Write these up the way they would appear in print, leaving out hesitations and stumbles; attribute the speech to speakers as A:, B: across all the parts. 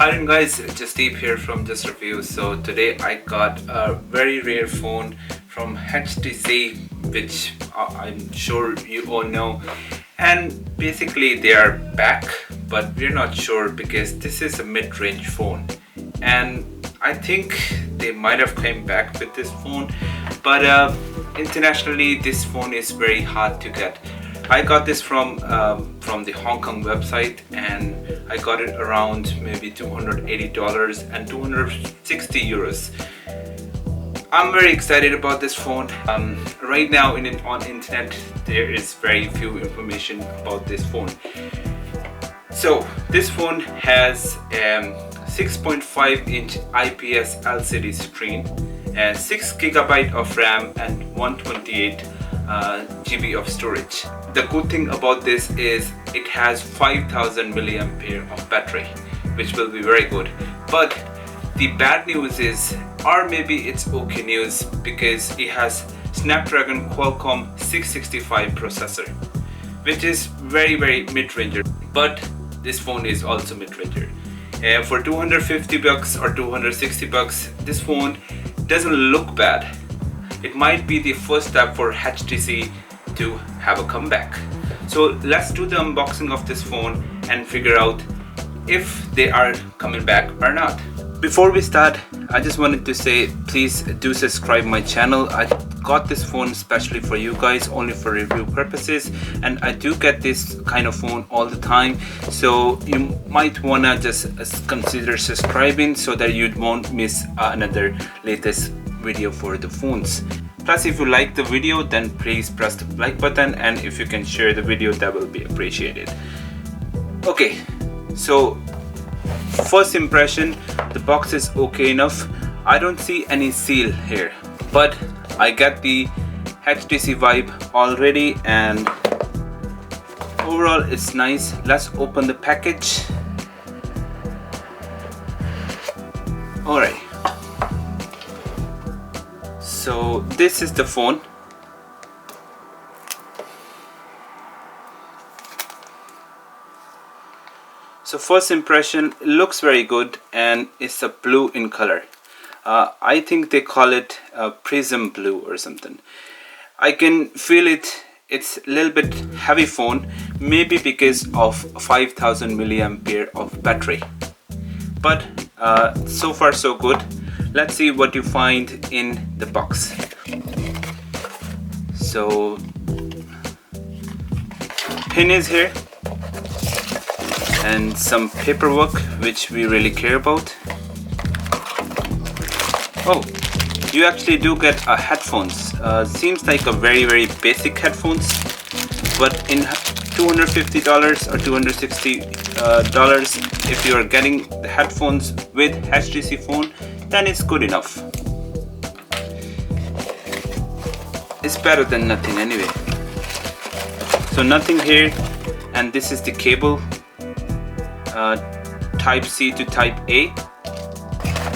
A: Hi guys, Jasdeep here from Just Review. So today I got a very rare phone from HTC, which I'm sure you all know, and basically they are back, but we're not sure because this is a mid-range phone, and I think they might have come back with this phone, but internationally this phone is very hard to get. I got this from the Hong Kong website, and I got it around maybe $280 and 260 euros. I'm very excited about this phone. Right now on internet there is very few information about this phone. So this phone has 6.5-inch IPS LCD screen and 6 GB of RAM and 128 GB of storage. The good thing about this is it has 5000 milliampere of battery, which will be very good. But the bad news is, or maybe it's okay news, because it has Snapdragon Qualcomm 665 processor, which is very mid-ranger. But this phone is also mid-ranger. For 250 bucks or 260 bucks, this phone doesn't look bad. It might be the first step for HTC to have a comeback. So let's do the unboxing of this phone and figure out if they are coming back or not. Before we start, I just wanted to say please do subscribe my channel. I got this phone especially for you guys, only for review purposes, and I do get this kind of phone all the time, so you might wanna just consider subscribing so that you won't miss another latest video for the phones. Plus, if you like the video, then please press the like button, and if you can share the video, that will be appreciated. Okay, so first impression, the box is okay enough. I don't see any seal here, but I get the HTC vibe already, and overall it's nice. Let's open the package. Alright, so this is the phone. So first impression, it looks very good, and it's a blue in color. I think they call it prism blue or something. I can feel it. It's a little bit heavy phone, maybe because of 5000 milliampere of battery. But so far so good. Let's see what you find in the box. So pin is here, and some paperwork which we really care about. Oh, you actually do get a headphones. Seems like a very basic headphones, but in $250 or $260 if you are getting the headphones with HTC phone, then it's good enough. It's better than nothing anyway. So nothing here, and this is the cable, type C to type A.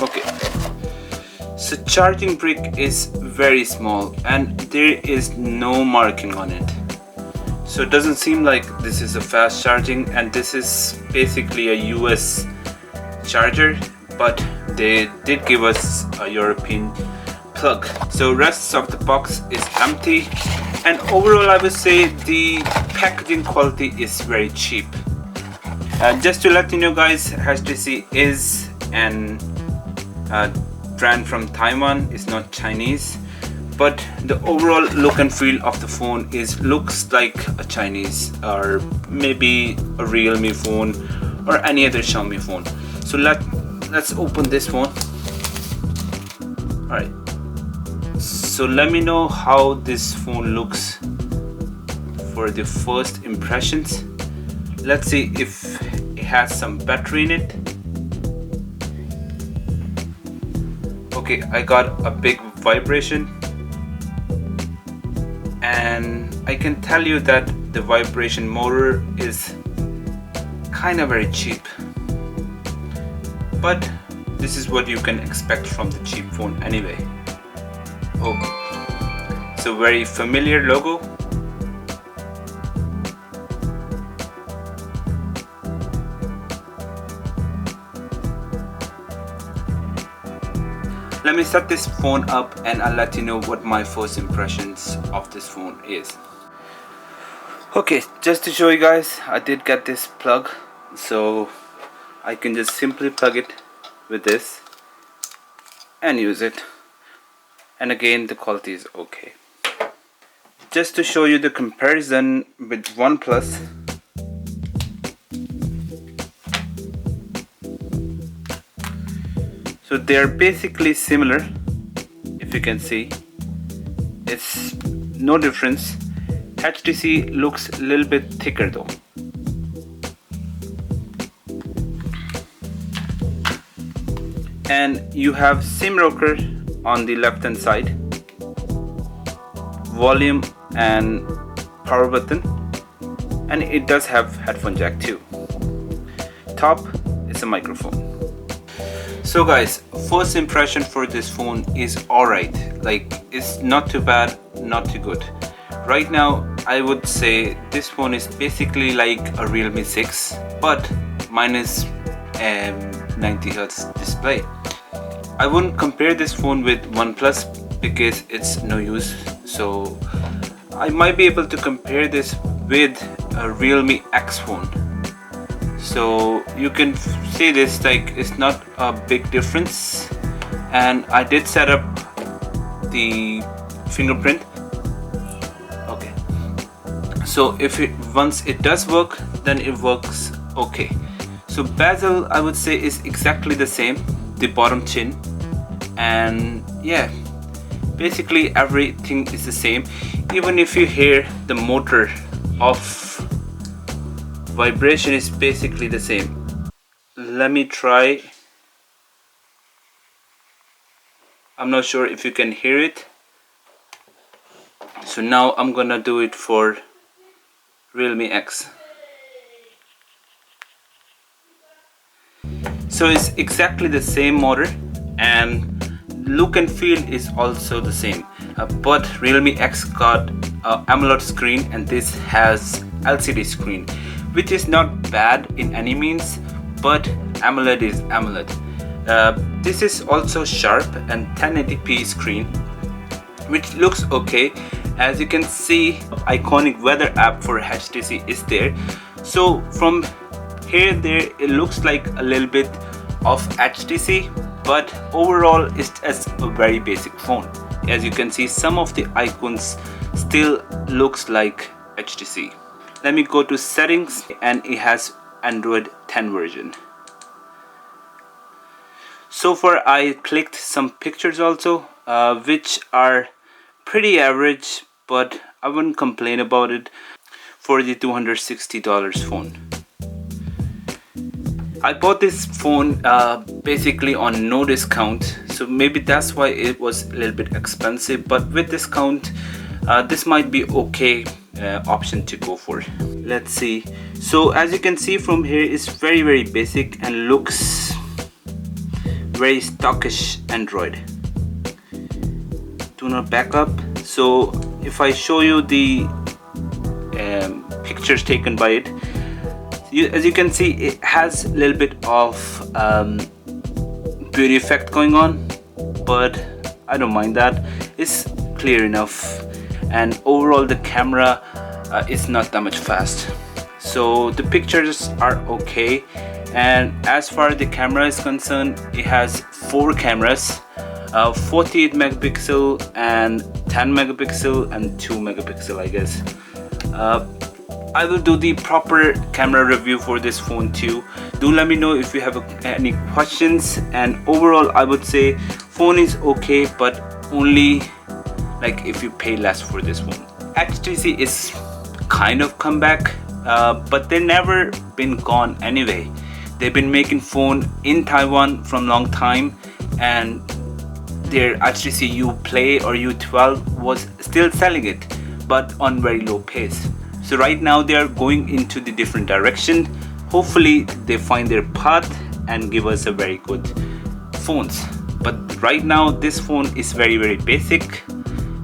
A: Okay, so charging brick is very small and there is no marking on it, so it doesn't seem like this is a fast charging, and this is basically a US charger, but they did give us a European plug. So rest of the box is empty, and overall I would say the packaging quality is very cheap. Just to let you know guys, HTC is an brand from Taiwan, it's not Chinese, but the overall look and feel of the phone looks like a Chinese, or maybe a Realme phone or any other Xiaomi phone. So let's open this phone. Alright, so let me know how this phone looks for the first impressions. Let's see if it has some battery in it. Okay, I got a big vibration, and I can tell you that the vibration motor is kind of very cheap, but this is what you can expect from the cheap phone anyway. Oh, so very familiar logo. let me set this phone up and I'll let you know what my first impressions of this phone is. Okay, just to show you guys, I did get this plug, so I can just simply plug it with this and use it, and again the quality is okay. Just to show you the comparison with OnePlus, so they're basically similar. If you can see, it's no difference. HTC looks a little bit thicker though. And you have SIM rocker on the left hand side, volume and power button, and it does have headphone jack too. Top is a microphone. So guys, first impression for this phone is alright. Like, it's not too bad, not too good. Right now I would say this phone is basically like a Realme 6 but minus 90Hz display. I wouldn't compare this phone with OnePlus because it's no use, so I might be able to compare this with a Realme X phone. So you can see this, like, it's not a big difference, and I did set up the fingerprint. Okay, so if it once it does work, then it works okay. So bezel, I would say, is exactly the same, the bottom chin, and yeah, basically everything is the same. Even if you hear the motor of vibration is basically the same. Let me try. I'm not sure if you can hear it. So now I'm gonna do it for Realme X. So it's exactly the same motor, and look and feel is also the same, but Realme X got AMOLED screen and this has LCD screen, which is not bad in any means, but AMOLED is AMOLED. This is also sharp and 1080p screen, which looks okay. As you can see, iconic weather app for HTC is there. So from here there it looks like a little bit of HTC, but overall it's just a very basic phone. As you can see, some of the icons still looks like HTC. Let me go to settings, and it has Android 10 version. So far I clicked some pictures also, which are pretty average, but I wouldn't complain about it for the $260 phone. I bought this phone basically on no discount, so maybe that's why it was a little bit expensive, but with discount this might be okay option to go for. Let's see. So as you can see from here, it's very basic and looks very stockish Android. Do not back up. So if I show you the pictures taken by it, as you can see, it has a little bit of beauty effect going on, but I don't mind that. It's clear enough, and overall the camera is not that much fast, so the pictures are okay. And as far as the camera is concerned, it has 4 cameras, 48 megapixel and 10 megapixel and 2 megapixel, I guess. I will do the proper camera review for this phone too. Do let me know if you have any questions. And overall I would say phone is okay, but only like if you pay less for this phone. HTC is kind of come back, but they never been gone anyway. They've been making phone in Taiwan from long time, and their HTC U Play or U12 was still selling it, but on very low pace. So right now they are going into the different direction. Hopefully they find their path and give us a very good phones. But right now this phone is very basic,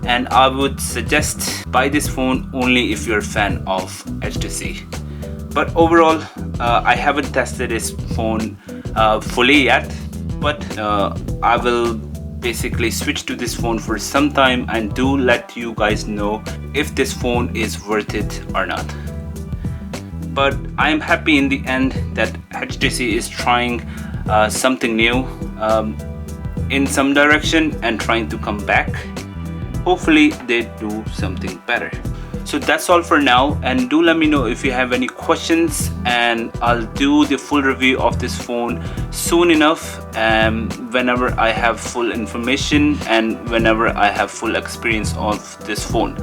A: and I would suggest buy this phone only if you're a fan of HTC. But overall I haven't tested this phone fully yet, but I will basically switch to this phone for some time and do let you guys know if this phone is worth it or not. But I am happy in the end that HTC is trying something new in some direction and trying to come back. Hopefully they do something better. So that's all for now, and do let me know if you have any questions, and I'll do the full review of this phone soon enough, whenever I have full information and whenever I have full experience of this phone.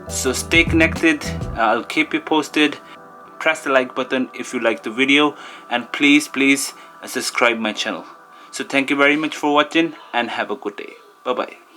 A: So stay connected, I'll keep you posted. Press the like button if you like the video, and please subscribe my channel. So thank you very much for watching and have a good day. Bye bye.